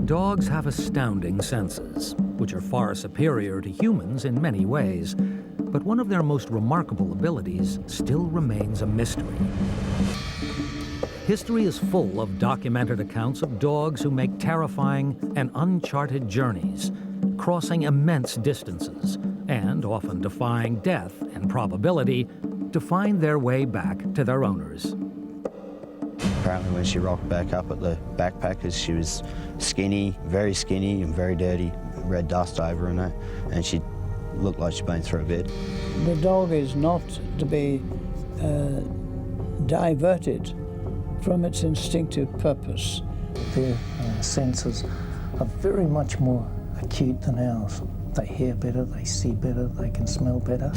Dogs have astounding senses, which are far superior to humans in many ways. But one of their most remarkable abilities still remains a mystery. History is full of documented accounts of dogs who make terrifying and uncharted journeys, crossing immense distances, and often defying death and probability to find their way back to their owners. Apparently when she rocked back up at the backpackers, she was skinny and very dirty, red dust over her, and she looked like she'd been through a bed. The dog is not to be diverted from its instinctive purpose. Their senses are very much more acute than ours. They hear better, they see better, they can smell better.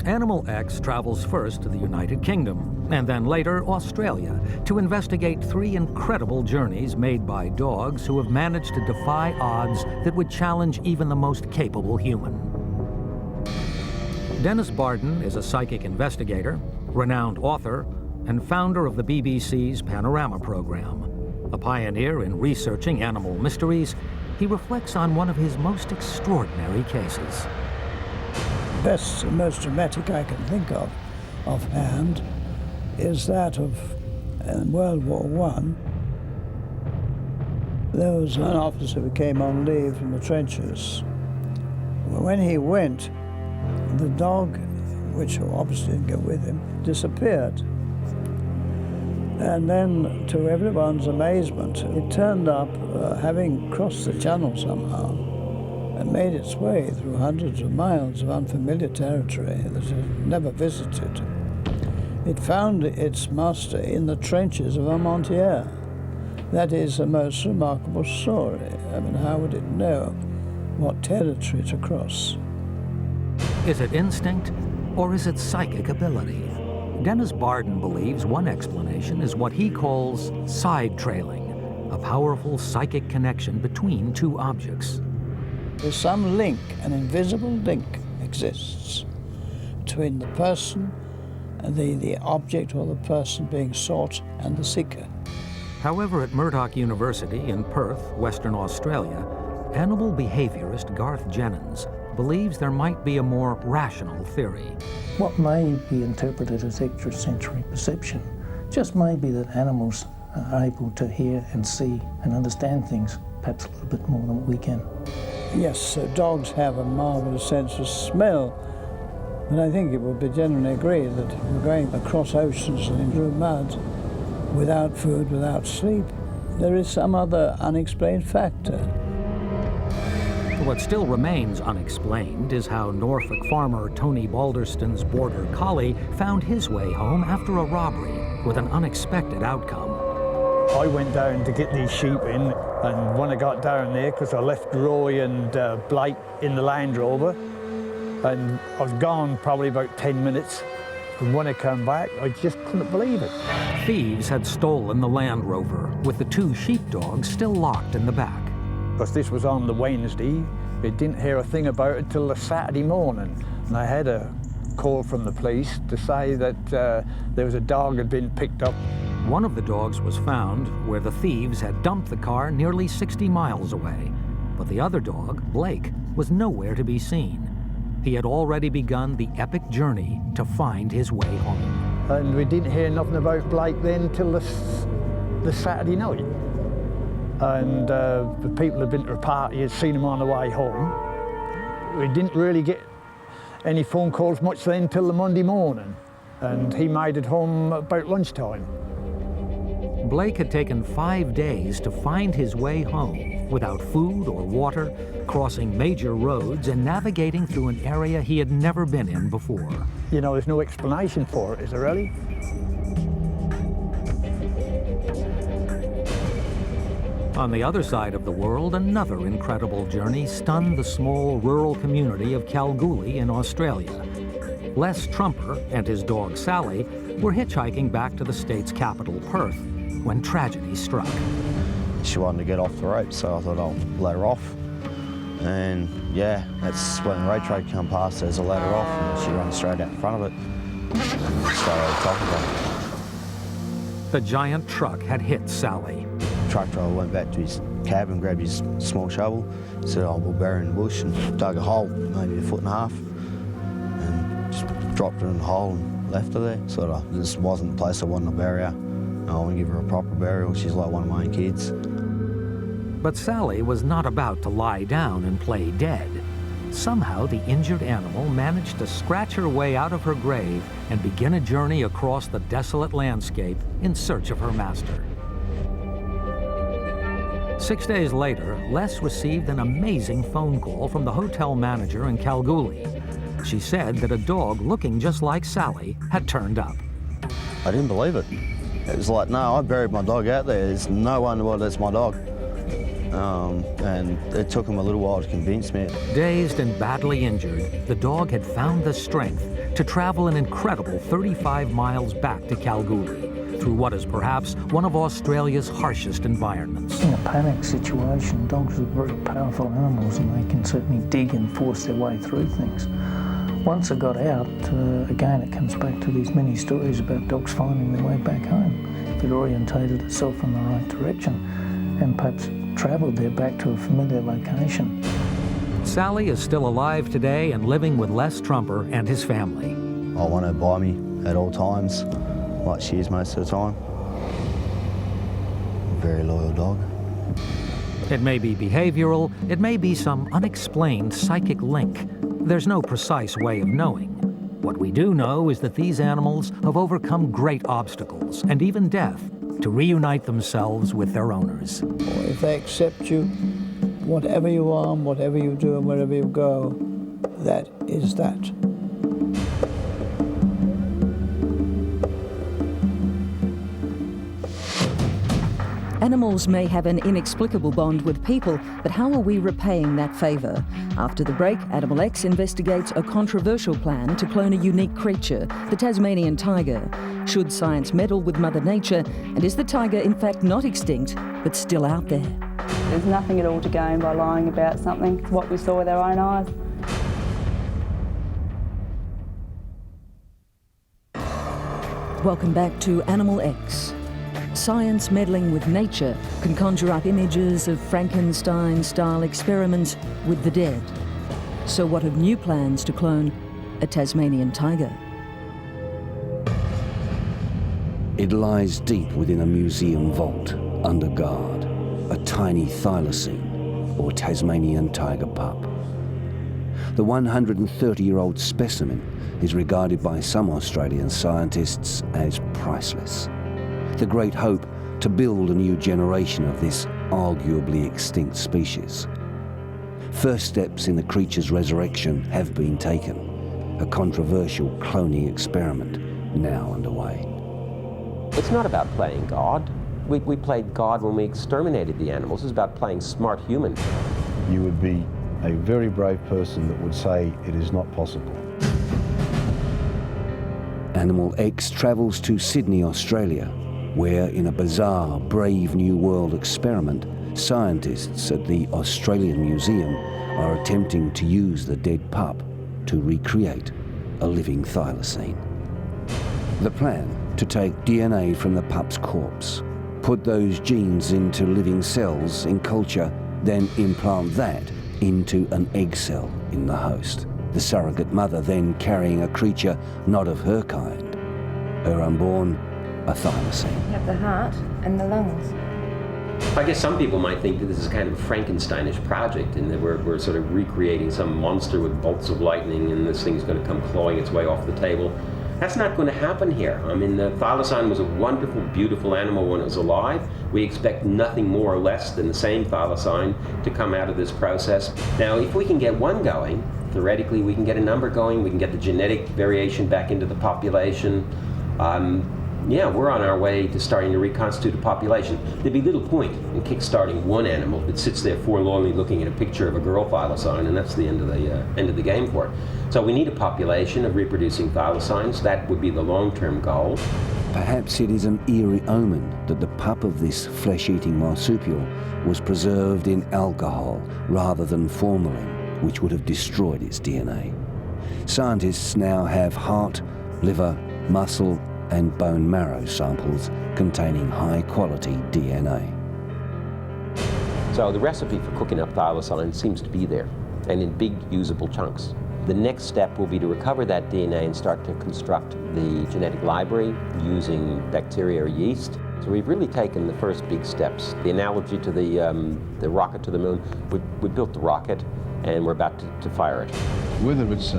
Animal X travels first to the United Kingdom, and then later Australia, to investigate 3 incredible journeys made by dogs who have managed to defy odds that would challenge even the most capable human. Dennis Barden is a psychic investigator, renowned author, and founder of the BBC's Panorama program. A pioneer in researching animal mysteries, he reflects on one of his most extraordinary cases. Best and most dramatic I can think of offhand is that of World War I. There was an officer who came on leave from the trenches. When he went, the dog, which obviously didn't go with him, disappeared. And then, to everyone's amazement, it turned up having crossed the channel somehow and made its way through hundreds of miles of unfamiliar territory that it had never visited. It found its master in the trenches of Armentières. That is a most remarkable story. I mean, how would it know what territory to cross? Is it instinct, or is it psychic ability? Dennis Barden believes one explanation is what he calls side trailing, a powerful psychic connection between 2 objects. There's some link, an invisible link exists between the person, the object or the person being sought, and the seeker. However, at Murdoch University in Perth, Western Australia, animal behaviorist Garth Jennings believes there might be a more rational theory. What may be interpreted as extrasensory perception just may be that animals are able to hear and see and understand things perhaps a little bit more than we can. Yes, dogs have a marvelous sense of smell, but I think it would be generally agreed that if we're going across oceans and through mud, without food, without sleep, there is some other unexplained factor. What still remains unexplained is how Norfolk farmer Tony Balderston's border collie found his way home after a robbery with an unexpected outcome. I went down to get these sheep in, and when I got down there, because I left Roy and Blake in the Land Rover, and I was gone probably about 10 minutes, and when I came back, I just couldn't believe it. Thieves had stolen the Land Rover, with the 2 sheepdogs still locked in the back. Because this was on the Wednesday, we didn't hear a thing about it till the Saturday morning, and I had a call from the police to say that there was a dog had been picked up. One of the dogs was found where the thieves had dumped the car nearly 60 miles away, but the other dog, Blake, was nowhere to be seen. He had already begun the epic journey to find his way home. And we didn't hear nothing about Blake then till the Saturday night. And the people had been to a party, had seen him on the way home. We didn't really get any phone calls much then till the Monday morning, and he made it home about lunchtime. Blake had taken 5 days to find his way home without food or water, crossing major roads and navigating through an area he had never been in before. You know, there's no explanation for it, is there really? On the other side of the world, another incredible journey stunned the small rural community of Kalgoorlie in Australia. Les Trumper and his dog Sally were hitchhiking back to the state's capital, Perth, when tragedy struck. She wanted to get off the rope, so I thought I'll let her off. And yeah, that's when the road trade come past, there's a let her off, and she runs straight out in front of it, straight over the top of her. The giant truck had hit Sally. truck driver went back to his cabin, grabbed his small shovel, said, "Oh, we'll bury it in the bush," and dug a hole, maybe 1.5 feet, and just dropped her in the hole and left her there. Sort of, this wasn't the place I wanted to bury her. I want to give her a proper burial. She's like one of my own kids. But Sally was not about to lie down and play dead. Somehow, the injured animal managed to scratch her way out of her grave and begin a journey across the desolate landscape in search of her master. 6 days later, Les received an amazing phone call from the hotel manager in Kalgoorlie. She said that a dog looking just like Sally had turned up. I didn't believe it. It was like, no, I buried my dog out there. There's no one in the world that's my dog. And it took him a little while to convince me. Dazed and badly injured, the dog had found the strength to travel an incredible 35 miles back to Kalgoorlie through what is perhaps one of Australia's harshest environments. In a panic situation, dogs are very powerful animals and they can certainly dig and force their way through things. Once it got out, again, it comes back to these many stories about dogs finding their way back home. If it orientated itself in the right direction and perhaps travelled there back to a familiar location. Sally is still alive today and living with Les Trumper and his family. I want her by me at all times, like she is most of the time. Very loyal dog. It may be behavioral, it may be some unexplained psychic link. There's no precise way of knowing. What we do know is that these animals have overcome great obstacles and even death to reunite themselves with their owners. If they accept you, whatever you are, whatever you do, and wherever you go, that is that. Animals may have an inexplicable bond with people, but how are we repaying that favour? After the break, Animal X investigates a controversial plan to clone a unique creature, the Tasmanian tiger. Should science meddle with Mother Nature? And is the tiger in fact not extinct, but still out there? There's nothing at all to gain by lying about something. It's what we saw with our own eyes. Welcome back to Animal X. Science meddling with nature can conjure up images of Frankenstein-style experiments with the dead. So what of new plans to clone a Tasmanian tiger? It lies deep within a museum vault, under guard, a tiny thylacine, or Tasmanian tiger pup. The 130-year-old specimen is regarded by some Australian scientists as priceless. The great hope to build a new generation of this arguably extinct species. First steps in the creature's resurrection have been taken. A controversial cloning experiment now underway. It's not about playing God. We played God when we exterminated the animals. It's about playing smart human. You would be a very brave person that would say it is not possible. Animal X travels to Sydney, Australia, where in a bizarre Brave New World experiment, scientists at the Australian Museum are attempting to use the dead pup to recreate a living thylacine. The plan: to take DNA from the pup's corpse, put those genes into living cells in culture, then implant that into an egg cell in the host. The surrogate mother then carrying a creature not of her kind, her unborn, a thylacine. You have the heart and the lungs. I guess some people might think that this is kind of a Frankensteinish project and that we're sort of recreating some monster with bolts of lightning and this thing's going to come clawing its way off the table. That's not going to happen here. I mean, the thylacine was a wonderful, beautiful animal when it was alive. We expect nothing more or less than the same thylacine to come out of this process. Now, if we can get one going, theoretically we can get a number going, we can get the genetic variation back into the population. Yeah, we're on our way to starting to reconstitute a population. There'd be little point in kickstarting one animal that sits there forlornly looking at a picture of a girl thylacine, and that's the end of the game for it. So we need a population of reproducing thylacines. That would be the long-term goal. Perhaps it is an eerie omen that the pup of this flesh-eating marsupial was preserved in alcohol rather than formalin, which would have destroyed its DNA. Scientists now have heart, liver, muscle, and bone marrow samples containing high-quality DNA. So the recipe for cooking up thylacine seems to be there, and in big, usable chunks. The next step will be to recover that DNA and start to construct the genetic library using bacteria or yeast. So we've really taken the first big steps. The analogy to the rocket to the moon, we built the rocket and we're about to fire it. Whether it's a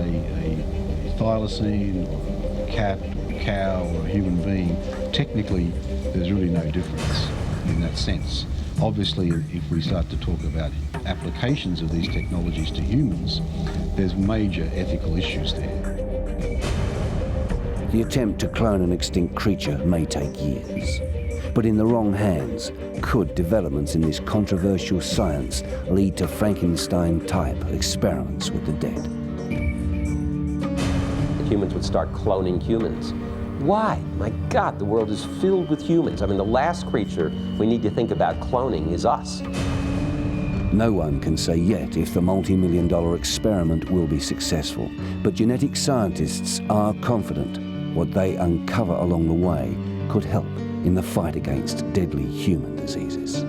thylacine, or a cat, or a cow, or a human being, technically there's really no difference in that sense. Obviously, if we start to talk about applications of these technologies to humans, there's major ethical issues there. The attempt to clone an extinct creature may take years, but in the wrong hands, could developments in this controversial science lead to Frankenstein-type experiments with the dead? Humans would start cloning humans. Why? My God, the world is filled with humans. I mean, the last creature we need to think about cloning is us. No one can say yet if the multi-million-dollar experiment will be successful, but genetic scientists are confident what they uncover along the way could help in the fight against deadly human diseases.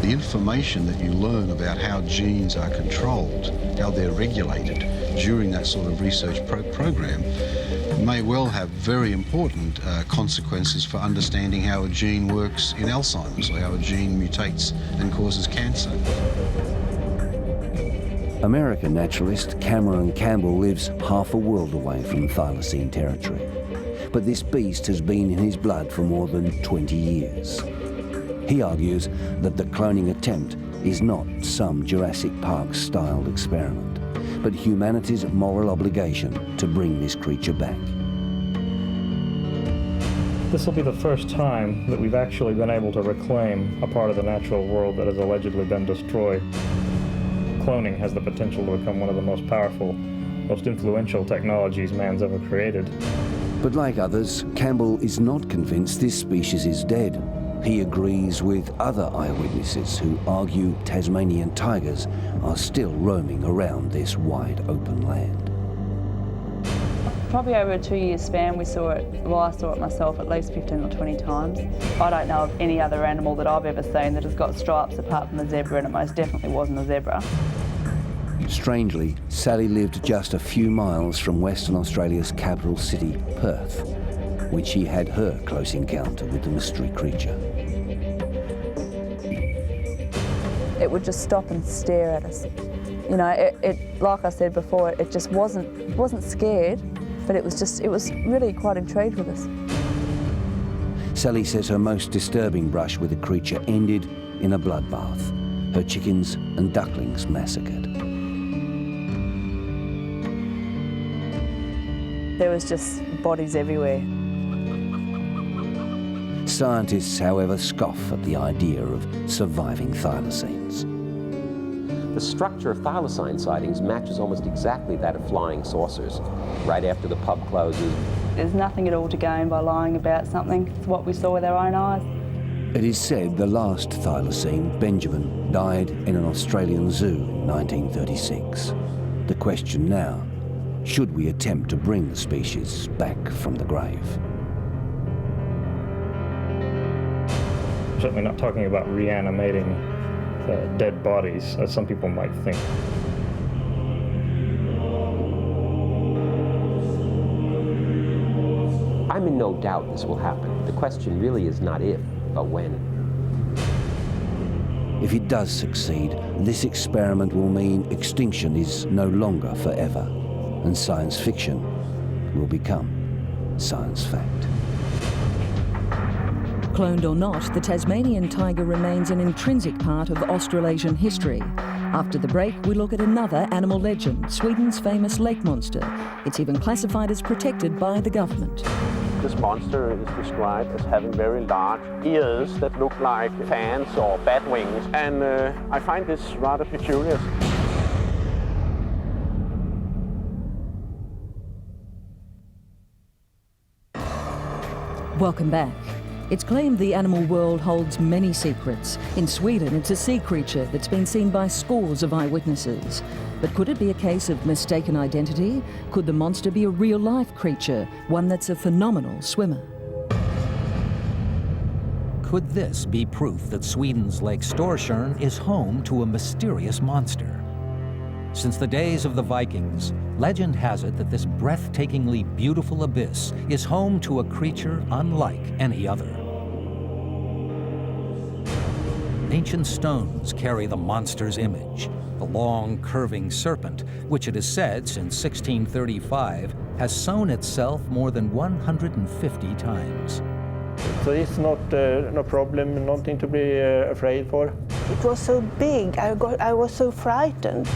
The information that you learn about how genes are controlled, how they're regulated during that sort of research program may well have very important consequences for understanding how a gene works in Alzheimer's, or how a gene mutates and causes cancer. American naturalist Cameron Campbell lives half a world away from thylacine territory. But this beast has been in his blood for more than 20 years. He argues that the cloning attempt is not some Jurassic Park-styled experiment, but humanity's moral obligation to bring this creature back. This will be the first time that we've actually been able to reclaim a part of the natural world that has allegedly been destroyed. Cloning has the potential to become one of the most powerful, most influential technologies man's ever created. But like others, Campbell is not convinced this species is dead. He agrees with other eyewitnesses who argue Tasmanian tigers are still roaming around this wide open land. Probably over a 2-year span we saw it, well I saw it myself at least 15 or 20 times. I don't know of any other animal that I've ever seen that has got stripes apart from a zebra, and it most definitely wasn't a zebra. Strangely, Sally lived just a few miles from Western Australia's capital city, Perth, when she had her close encounter with the mystery creature. It would just stop and stare at us. You know, it like I said before, it just wasn't scared, but it was really quite intrigued with us. Sally says her most disturbing brush with the creature ended in a bloodbath, her chickens and ducklings massacred. There was just bodies everywhere. Scientists, however, scoff at the idea of surviving thylacines. The structure of thylacine sightings matches almost exactly that of flying saucers. Right after the pub closes. There's nothing at all to gain by lying about something. It's what we saw with our own eyes. It is said the last thylacine, Benjamin, died in an Australian zoo in 1936. The question now, should we attempt to bring the species back from the grave? Certainly not talking about reanimating dead bodies, as some people might think. I'm in no doubt this will happen. The question really is not if, but when. If it does succeed, this experiment will mean extinction is no longer forever, and science fiction will become science fact. Cloned or not, the Tasmanian tiger remains an intrinsic part of Australasian history. After the break, we look at another animal legend, Sweden's famous lake monster. It's even classified as protected by the government. This monster is described as having very large ears that look like fans or bat wings, and I find this rather peculiar. Welcome back. It's claimed the animal world holds many secrets. In Sweden, it's a sea creature that's been seen by scores of eyewitnesses. But could it be a case of mistaken identity? Could the monster be a real-life creature, one that's a phenomenal swimmer? could this be proof that Sweden's Lake Storsjön is home to a mysterious monster? Since the days of the Vikings, legend has it that this breathtakingly beautiful abyss is home to a creature unlike any other. Ancient stones carry the monster's image, the long, curving serpent, which it is said since 1635 has sown itself more than 150 times. So it's not no problem, nothing to be afraid for. It was so big, I was so frightened.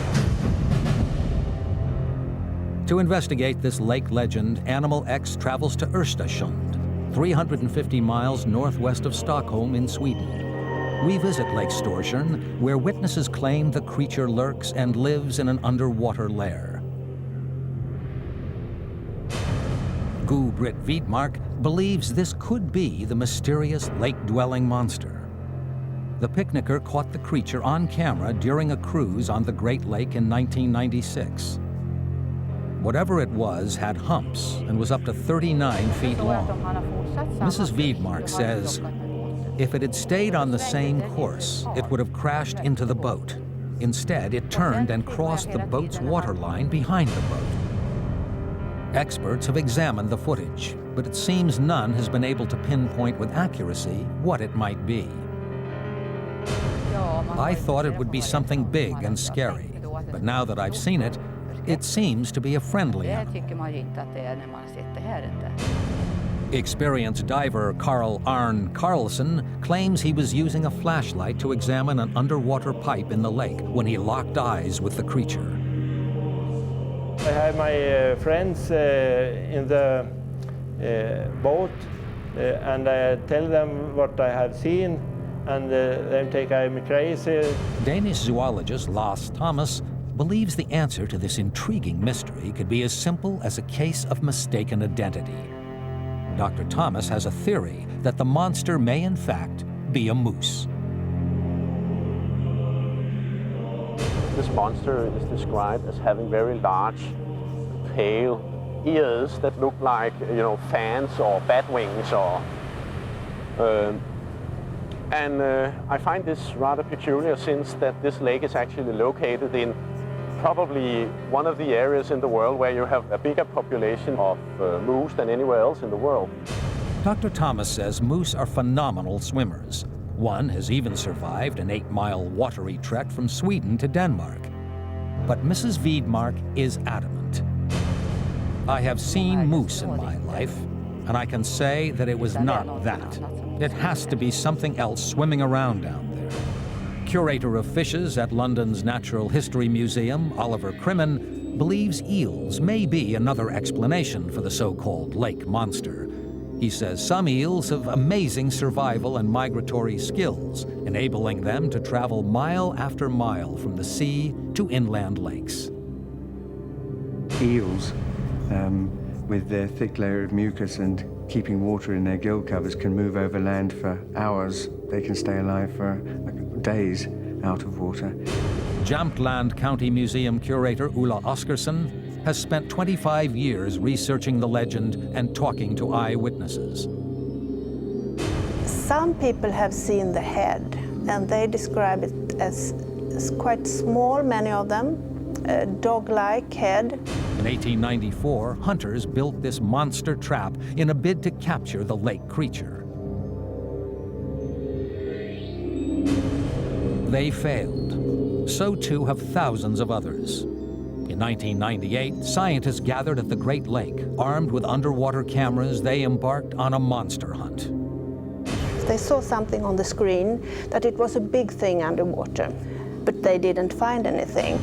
To investigate this lake legend, Animal X travels to Östersund, 350 miles northwest of Stockholm in Sweden. We visit Lake Storsjön, where witnesses claim the creature lurks and lives in an underwater lair. Britt Wiedmark believes this could be the mysterious lake-dwelling monster. The picnicker caught the creature on camera during a cruise on the Great Lake in 1996. Whatever it was had humps and was up to 39 feet long. Mrs. Wiedmark says, if it had stayed on the same course, it would have crashed into the boat. Instead, it turned and crossed the boat's waterline behind the boat. Experts have examined the footage, but it seems none has been able to pinpoint with accuracy what it might be. I thought it would be something big and scary, but now that I've seen it, it seems to be a friendly animal. Experienced diver Carl Arne Carlson claims he was using a flashlight to examine an underwater pipe in the lake when he locked eyes with the creature. I have my friends in the boat and I tell them what I have seen and they think I'm crazy. Danish zoologist Lars Thomas believes the answer to this intriguing mystery could be as simple as a case of mistaken identity. Dr. Thomas has a theory that the monster may in fact be a moose. This monster is described as having very large, pale ears that look like, fans or bat wings. I find this rather peculiar since that this lake is actually located in probably one of the areas in the world where you have a bigger population of moose than anywhere else in the world. Dr. Thomas says moose are phenomenal swimmers. One has even survived an 8-mile watery trek from Sweden to Denmark. But Mrs. Wiedmark is adamant. I have seen moose in my life, and I can say that it was not that. It has to be something else swimming around down there. Curator of fishes at London's Natural History Museum, Oliver Crimmen, believes eels may be another explanation for the so-called lake monster. He says some eels have amazing survival and migratory skills, enabling them to travel mile after mile from the sea to inland lakes. Eels, with their thick layer of mucus and keeping water in their gill covers, can move over land for hours. They can stay alive for days out of water. Jämtland County Museum curator Ulla Oskarsson has spent 25 years researching the legend and talking to eyewitnesses. Some people have seen the head, and they describe it as quite small, many of them, a dog-like head. In 1894, hunters built this monster trap in a bid to capture the lake creature. They failed. So too have thousands of others. In 1998, scientists gathered at the Great Lake. Armed with underwater cameras, they embarked on a monster hunt. They saw something on the screen, that it was a big thing underwater, but they didn't find anything.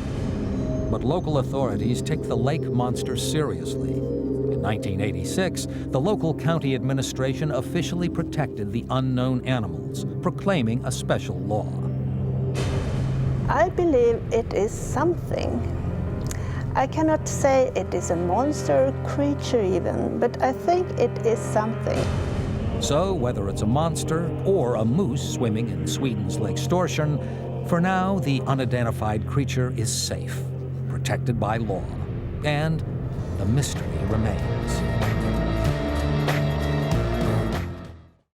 But local authorities take the lake monster seriously. In 1986, the local county administration officially protected the unknown animals, proclaiming a special law. I believe it is something. I cannot say it is a monster, creature even, but I think it is something. So whether it's a monster or a moose swimming in Sweden's Lake Storsjön, for now the unidentified creature is safe, protected by law, and the mystery remains.